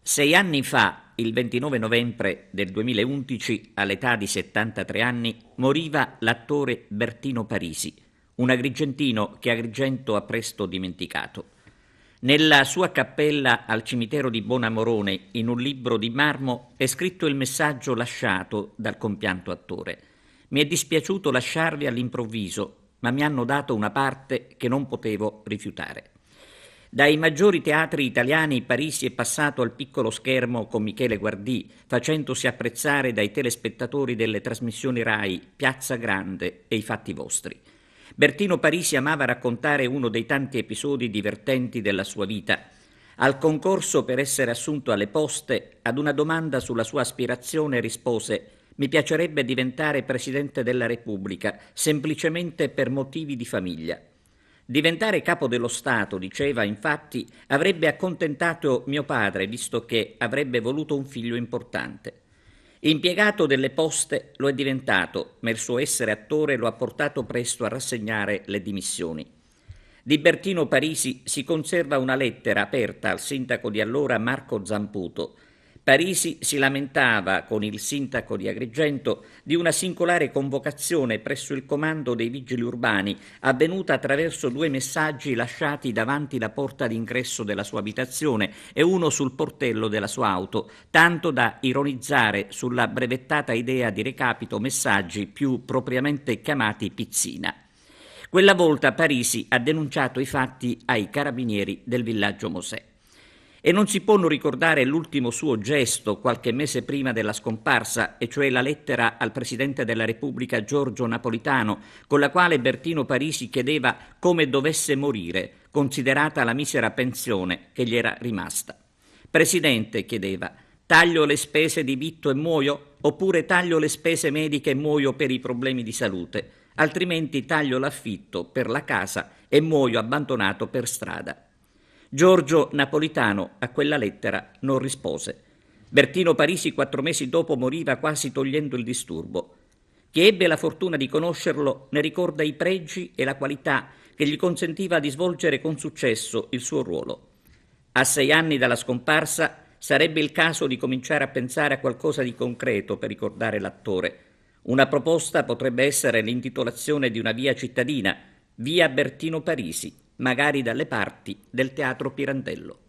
6 anni fa, il 29 novembre del 2011, all'età di 73 anni, moriva l'attore Bertino Parisi, un agrigentino che Agrigento ha presto dimenticato. Nella sua cappella al cimitero di Bonamorone, in un libro di marmo, è scritto il messaggio lasciato dal compianto attore. Mi è dispiaciuto lasciarvi all'improvviso, ma mi hanno dato una parte che non potevo rifiutare. Dai maggiori teatri italiani Parisi è passato al piccolo schermo con Michele Guardì, facendosi apprezzare dai telespettatori delle trasmissioni Rai Piazza Grande e I Fatti Vostri. Bertino Parisi amava raccontare uno dei tanti episodi divertenti della sua vita. Al concorso per essere assunto alle Poste, ad una domanda sulla sua aspirazione rispose: «Mi piacerebbe diventare Presidente della Repubblica, semplicemente per motivi di famiglia». Diventare capo dello Stato, diceva, infatti, avrebbe accontentato mio padre, visto che avrebbe voluto un figlio importante. Impiegato delle Poste lo è diventato, ma il suo essere attore lo ha portato presto a rassegnare le dimissioni. Di Bertino Parisi si conserva una lettera aperta al sindaco di allora Marco Zamputo. Parisi si lamentava con il sindaco di Agrigento di una singolare convocazione presso il comando dei vigili urbani avvenuta attraverso 2 messaggi lasciati davanti la porta d'ingresso della sua abitazione e uno sul portello della sua auto, tanto da ironizzare sulla brevettata idea di recapito messaggi più propriamente chiamati pizzina. Quella volta Parisi ha denunciato i fatti ai carabinieri del villaggio Mosè. E non si può non ricordare l'ultimo suo gesto qualche mese prima della scomparsa, e cioè la lettera al Presidente della Repubblica Giorgio Napolitano, con la quale Bertino Parisi chiedeva come dovesse morire, considerata la misera pensione che gli era rimasta. Presidente, chiedeva, taglio le spese di vitto e muoio, oppure taglio le spese mediche e muoio per i problemi di salute, altrimenti taglio l'affitto per la casa e muoio abbandonato per strada. Giorgio Napolitano a quella lettera non rispose. Bertino Parisi 4 mesi dopo moriva quasi togliendo il disturbo. Chi ebbe la fortuna di conoscerlo ne ricorda i pregi e la qualità che gli consentiva di svolgere con successo il suo ruolo. A 6 anni dalla scomparsa sarebbe il caso di cominciare a pensare a qualcosa di concreto per ricordare l'attore. Una proposta potrebbe essere l'intitolazione di una via cittadina, via Bertino Parisi, magari dalle parti del Teatro Pirandello.